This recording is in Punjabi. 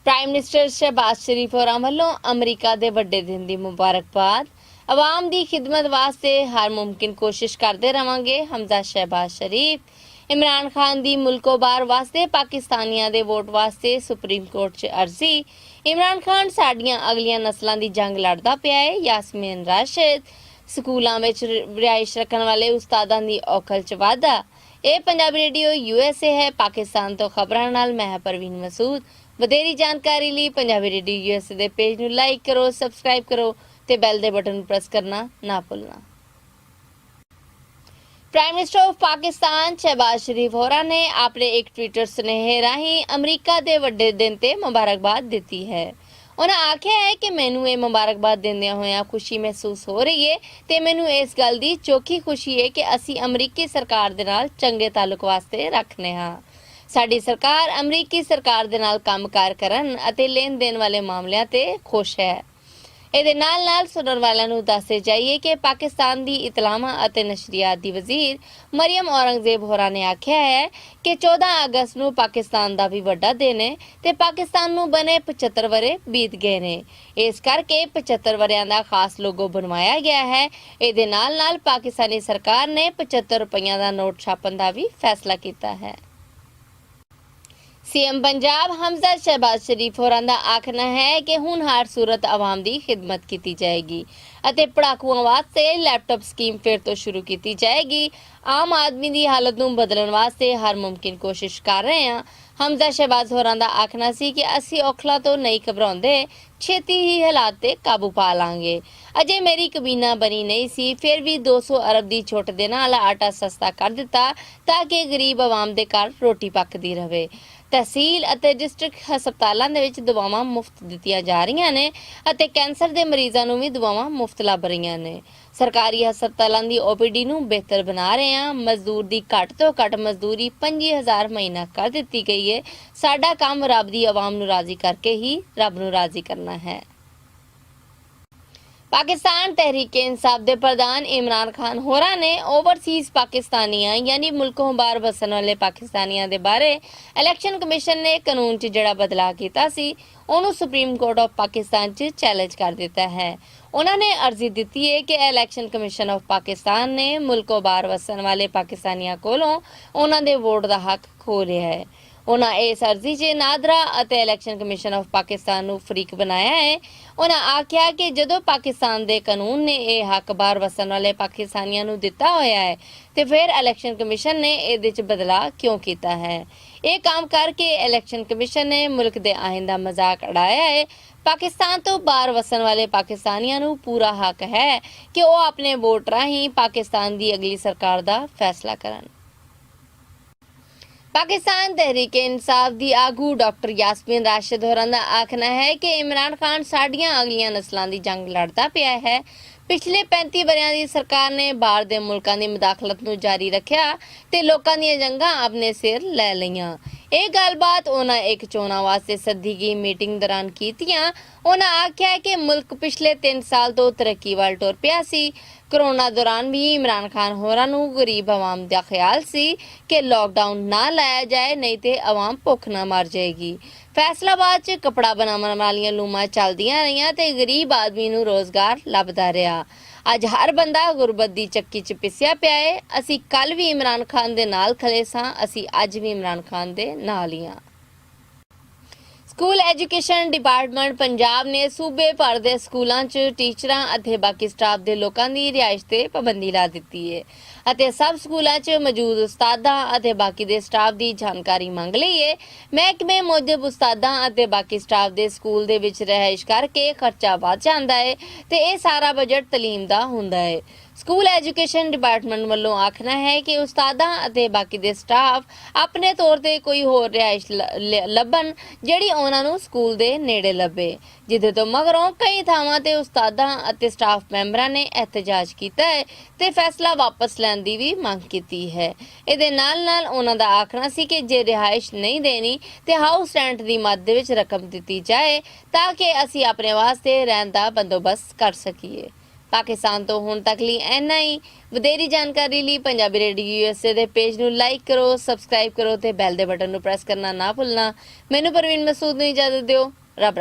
ਪ੍ਰਾਈਮ ਮਿਨਿਸਟਰ ਸ਼ਹਿਬਾਜ਼ ਸ਼ਰੀਫ ਹੋਰਾਂ ਵੱਲੋਂ ਅਮਰੀਕਾ ਦੇ ਵੱਡੇ ਦਿਨ ਦੀ ਮੁਬਾਰਕਬਾਦ। ਆਵਾਮ ਦੀ ਖਿਦਮਤ ਵਾਸਤੇ ਹਰ ਮੁਮਕਿਨ ਕੋਸ਼ਿਸ਼ ਕਰਦੇ ਰਵਾਂਗੇ। ਹਮਜ਼ਾ ਸ਼ਹਿਬਾਜ਼ ਸ਼ਰੀਫ। इमरान खान दी मुल्को बार वास्ते पाकिस्तानियां दे वोट वास्ते सुप्रीम कोर्ट च अर्जी। इमरान खान साडियां अगलियां नस्लां दी जंग लड़दा पिया है। यास्मीन राशिद। स्कूलां विच रिहाइश रखण वाले उस्तादां दी औखल च वाधा। ਇਹ ਪੰਜਾਬੀ ਰੇਡੀਓ USA है। पाकिस्तान तो खबरां नाल मैं परवीन मसूद। ਵਧੇਰੀ ਜਾਣਕਾਰੀ ਲਈ ਪੰਜਾਬੀ ਰੇਡੀਓ USA ਦੇ पेज ਨੂੰ लाइक करो, सबसक्राइब करो ते बैल दे बटन प्रेस करना ना भुलना। Prime minister of Pakistan Shehbaz Sharif होरा ने अपने एक ट्विटर सुनेहे राही अमरीका के वड्डे दिन ते मुबारकबाद दी है। उन्हें आख्या है कि मैनू ये मुबारकबाद देंदे होया खुशी महसूस हो रही है ते मैनू इस गल दी चोखी खुशी है कि असी अमरीकी सरकार दे नाल चंगे तालुक वास्ते रखने हाँ। साडी सरकार अमरीकी सरकार दे नाल कामकार करन अते लेन देन वाले मामलिਆਂ ते खुश है। ਇਹਦੇ ਨਾਲ ਸੁਣਨ ਵਾਲਿਆਂ ਨੂੰ ਦੱਸੇ ਜਾਈਏ ਕਿ ਪਾਕਿਸਤਾਨ ਦੀ ਇਤਲਾਮਾ ਅਤੇ ਨਸ਼ਰੀਆਤ ਦੀ ਵਜ਼ੀਰ ਮਰੀਮ ਔਰੰਗਜ਼ੇਬ ਹੋਰਾਂ ਨੇ ਆਖਿਆ ਹੈ ਕਿ 14 ਅਗਸਤ ਨੂੰ ਪਾਕਿਸਤਾਨ ਦਾ ਵੀ ਵੱਡਾ ਦਿਨ ਹੈ ਤੇ ਪਾਕਿਸਤਾਨ ਨੂੰ ਬਣੇ 75 ਵਰੇ ਬੀਤ ਗਏ ਨੇ। ਇਸ ਕਰਕੇ 75 ਵਰਿਆਂ ਦਾ ਖਾਸ ਲੋਗੋ ਬਣਵਾਇਆ ਗਿਆ ਹੈ। ਇਹਦੇ ਨਾਲ ਪਾਕਿਸਤਾਨੀ ਸਰਕਾਰ ਨੇ 75 ਰੁਪਈਆਂ ਦਾ ਨੋਟ ਛਾਪਣ ਦਾ ਵੀ ਫੈਸਲਾ ਕੀਤਾ ਹੈ। सीएम पंजाब हमजा शहबाज शरीफ होरां दा आखना है कि हुण हर सूरत आवाम दी खिदमत की जाएगी ਅਤੇ ਪੜਾਕੂਆਂ ਵਾਸਤੇ ਲੈਪਟਾਪ ਸਕੀਮ ਫਿਰ ਤੋਂ ਸ਼ੁਰੂ ਕੀਤੀ ਜਾਏਗੀ। ਆਮ ਆਦਮੀ ਦੀ ਹਾਲਤ ਨੂੰ ਬਦਲਣ ਵਾਸਤੇ ਹਰ ਮੁਮਕਿਨ ਕੋਸ਼ਿਸ਼ ਕਰ ਰਹੇ ਹਾਂ। ਹਮਜ਼ਾ ਸ਼ਹਿਬਾਜ਼ ਹੋਰਾਂ ਦਾ ਆਖਣਾ ਸੀ ਕਿ ਅਸੀਂ ਔਖਲਾ ਤੋਂ ਨਹੀਂ ਘਬਰਾਉਂਦੇ, ਛੇਤੀ ਹੀ ਹਾਲਾਤ ਤੇ ਕਾਬੂ ਪਾ ਲਾਂਗੇ। ਅਜੇ ਮੇਰੀ ਕਬੀਨਾ ਬਣੀ ਨਹੀਂ ਸੀ, ਫਿਰ ਵੀ 200 ਅਰਬ ਦੀ ਛੋਟ ਦੇ ਨਾਲ ਆਟਾ ਸਸਤਾ ਕਰ ਦਿੱਤਾ ਤਾਂ ਕਿ ਗਰੀਬ ਆਵਾਮ ਦੇ ਘਰ ਰੋਟੀ ਪੱਕਦੀ ਰਹੇ। ਤਹਿਸੀਲ ਅਤੇ ਡਿਸਟ੍ਰਿਕਟ ਹਸਪਤਾਲਾਂ ਦੇ ਵਿੱਚ ਦਵਾਵਾਂ ਮੁਫਤ ਦਿੱਤੀਆਂ ਜਾ ਰਹੀਆਂ ਨੇ ਅਤੇ ਕੈਂਸਰ ਦੇ ਮਰੀਜ਼ਾਂ ਨੂੰ ਵੀ ਦਵਾਵਾਂ ਮੁਫਤ ਲੱਭ ਰਹੀਆਂ ਨੇ। ਸਰਕਾਰੀ ਹਸਪਤਾਲਾਂ ਦੀ OPD ਨੂੰ ਬਿਹਤਰ ਬਣਾ ਰਹੇ ਹਾਂ। ਮਜ਼ਦੂਰ ਦੀ ਘੱਟ ਤੋਂ ਘੱਟ ਮਜ਼ਦੂਰੀ 25,000 ਮਹੀਨਾ ਕਰ ਦਿੱਤੀ ਗਈ ਹੈ। ਸਾਡਾ ਕੰਮ ਰੱਬ ਦੀ ਆਵਾਮ ਨੂੰ ਰਾਜ਼ੀ ਕਰਕੇ ਹੀ ਰੱਬ ਨੂੰ ਰਾਜ਼ੀ ਕਰਨਾ है। पाकिस्तान तहरीक इंसाफ के प्रधान इमरान खान होरा ने ओवरसीज पाकिस्तानियां यानी मुल्कों बाहर बसन वाले पाकिस्तानियां दे बारे इलैक्शन कमिशन ने कानून च जिहड़ा बदलाव कीता सी उन्होंने सुप्रीम कोर्ट ऑफ पाकिस्तान च चैलेंज कर दिता है। उन्होंने अर्जी दी है कि इलैक्शन कमिशन ऑफ पाकिस्तान ने मुल्कों बाहर वसन वाले पाकिस्तानियों कोलों उन्हां दे वोट का हक खो लिया है। उन्होंने इस अर्जी च नादरा ਅਤੇ इलैक्शन कमिशन ऑफ पाकिस्तान ਨੂੰ ਫਰੀਕ ਬਣਾਇਆ ਹੈ। उन्हें आख्या कि जदों पाकिस्तान के कानून ने यह हक बाहर वसन वाले पाकिस्तानियों ਨੂੰ ਦਿੱਤਾ ਹੋਇਆ है तो फिर इलैक्शन कमिशन ने ਇਹਦੇ ਚ बदलाव क्यों किया है। ਇਹ काम करके इलैक्शन कमिशन ने मुल्क के आइन का मजाक उड़ाया है। पाकिस्तान तो बाहर वसन वाले पाकिस्तानियों ਨੂੰ पूरा हक है कि वो अपने वोट राही पाकिस्तान की अगली सरकार का फैसला करन। पाकिस्तान तहरीक इंसाफ की आगू डॉक्टर यास्मीन राशिद होरां दा आखना है कि इमरान खान साडियां अगलियां नस्लां दी जंग लड़दा पिया है। पिछले 35 वरियां दी सरकार ने बाहर दे मुल्कां दी मुदाखलत नूं जारी रखिया ते लोकां दीयां जंगां अपने सिर लै लईयां। ਇਹ ਗੱਲਬਾਤ ਉਹਨਾਂ ਇੱਕ ਚੋਣਾਂ ਵਾਸਤੇ ਸੱਦੀ ਗਈ ਮੀਟਿੰਗ ਦੌਰਾਨ ਕੀਤੀਆਂ। ਉਹਨਾਂ ਆਖਿਆ ਕਿ ਮੁਲਕ ਪਿਛਲੇ 3 ਸਾਲ ਤੋਂ ਤਰੱਕੀ ਵੱਲ ਟੁਰ ਪਿਆ ਸੀ। ਕੋਰੋਨਾ ਦੌਰਾਨ ਵੀ ਇਮਰਾਨ ਖਾਨ ਹੋਰਾਂ ਨੂੰ ਗਰੀਬ ਆਵਾਮ ਦਾ ਖਿਆਲ ਸੀ ਕਿ ਲੋਕਡਾਊਨ ਨਾ ਲਾਇਆ ਜਾਏ ਨਹੀਂ ਤੇ ਆਵਾਮ ਭੁੱਖ ਨਾ ਮਰ ਜਾਏਗੀ। ਫੈਸਲਾਬਾਦ 'ਚ ਕਪੜਾ ਬਣਾਉਣ ਵਾਲੀਆਂ ਲੂਮਾਂ ਚੱਲਦੀਆਂ ਰਹੀਆਂ ਤੇ ਗਰੀਬ ਆਦਮੀ ਨੂੰ ਰੋਜ਼ਗਾਰ ਲੱਭਦਾ ਰਿਹਾ। ਅੱਜ ਹਰ ਬੰਦਾ ਗੁਰਬਤ ਦੀ ਚੱਕੀ 'ਚ ਪਿਸਿਆ ਪਿਆ ਹੈ। ਅਸੀਂ ਕੱਲ ਵੀ ਇਮਰਾਨ ਖਾਨ ਦੇ ਨਾਲ ਖੜੇ ਸਾਂ, ਅਸੀਂ ਅੱਜ ਵੀ ਇਮਰਾਨ ਖਾਨ ਦੇ ਨਾਲ ਹੀ ਹਾਂ। ਸਕੂਲ ਐਜੂਕੇਸ਼ਨ ਡਿਪਾਰਟਮੈਂਟ ਪੰਜਾਬ ਨੇ ਸੂਬੇ ਭਰ ਦੇ ਸਕੂਲਾਂ 'ਚ ਟੀਚਰਾਂ ਅਤੇ ਬਾਕੀ ਸਟਾਫ ਦੇ ਲੋਕਾਂ ਦੀ ਰਿਹਾਇਸ਼ ਤੇ ਪਾਬੰਦੀ ਲਾ ਦਿੱਤੀ ਹੈ ਅਤੇ ਸਭ ਸਕੂਲਾਂ 'ਚ ਮੌਜੂਦ ਉਸਤਾਦਾਂ ਅਤੇ ਬਾਕੀ ਦੇ ਸਟਾਫ ਦੀ ਜਾਣਕਾਰੀ ਮੰਗ ਲਈ ਹੈ। ਮਹਿਕਮੇ ਮੁਜਬ ਉਸਤਾਦਾਂ ਅਤੇ ਬਾਕੀ ਸਟਾਫ ਦੇ ਸਕੂਲ ਦੇ ਵਿੱਚ ਰਿਹਾਇਸ਼ ਕਰਕੇ ਖਰਚਾ ਵੱਧ ਜਾਂਦਾ ਹੈ ਤੇ ਇਹ ਸਾਰਾ ਬਜਟ ਤਾਲੀਮ ਦਾ ਹੁੰਦਾ ਹੈ। ਸਕੂਲ ਐਜੂਕੇਸ਼ਨ ਡਿਪਾਰਟਮੈਂਟ ਵੱਲੋਂ ਆਖਣਾ ਹੈ ਕਿ ਉਸਤਾਦਾਂ ਅਤੇ ਬਾਕੀ ਦੇ ਸਟਾਫ ਆਪਣੇ ਤੌਰ ਤੇ ਕੋਈ ਹੋਰ ਰਿਹਾਇਸ਼ ਲੱਭਣ ਜਿਹੜੀ ਉਹਨਾਂ ਨੂੰ ਸਕੂਲ ਦੇ ਨੇੜੇ ਲੱਭੇ। ਜਿਹਦੇ ਤੋਂ ਮਗਰੋਂ ਕਈ ਥਾਵਾਂ ਤੇ ਉਸਤਾਦਾਂ ਅਤੇ ਸਟਾਫ ਮੈਂਬਰਾਂ ਨੇ ਇhtਜਾਜ ਕੀਤਾ ਹੈ ਤੇ ਫੈਸਲਾ ਵਾਪਸ ਲੈਣ ਦੀ ਵੀ ਮੰਗ ਕੀਤੀ ਹੈ। ਇਹਦੇ ਨਾਲ ਉਹਨਾਂ ਦਾ ਆਖਣਾ ਸੀ ਕਿ ਜੇ ਰਿਹਾਇਸ਼ ਨਹੀਂ ਦੇਣੀ ਤੇ ਹਾਊਸ ਰੈਂਟ ਦੀ ਮਦ ਦੇ ਵਿੱਚ ਰਕਮ ਦਿੱਤੀ ਜਾਏ ਤਾਂ ਕਿ ਅਸੀਂ ਆਪਣੇ ਵਾਸਤੇ ਰਹਿਣ ਦਾ ਬੰਦੋਬਸਤ ਕਰ ਸਕੀਏ। ਪਾਕਿਸਤਾਨ ਤੋਂ ਹੁਣ ਤੱਕ ਲਈ ਇੰਨਾ ਹੀ। ਵਧੇਰੀ ਜਾਣਕਾਰੀ ਲਈ ਪੰਜਾਬੀ ਰੇਡੀਓ USA ਦੇ ਪੇਜ ਨੂੰ ਲਾਈਕ ਕਰੋ, ਸਬਸਕ੍ਰਾਈਬ ਕਰੋ ਤੇ ਬੈਲ ਦੇ ਬਟਨ ਨੂੰ ਪ੍ਰੈਸ ਕਰਨਾ ਨਾ ਭੁੱਲਣਾ। ਮੈਨੂੰ ਪਰਵੀਨ ਮਸੂਦ ਨੂੰ ਇਜਾਜ਼ਤ ਦਿਓ। ਰੱਬ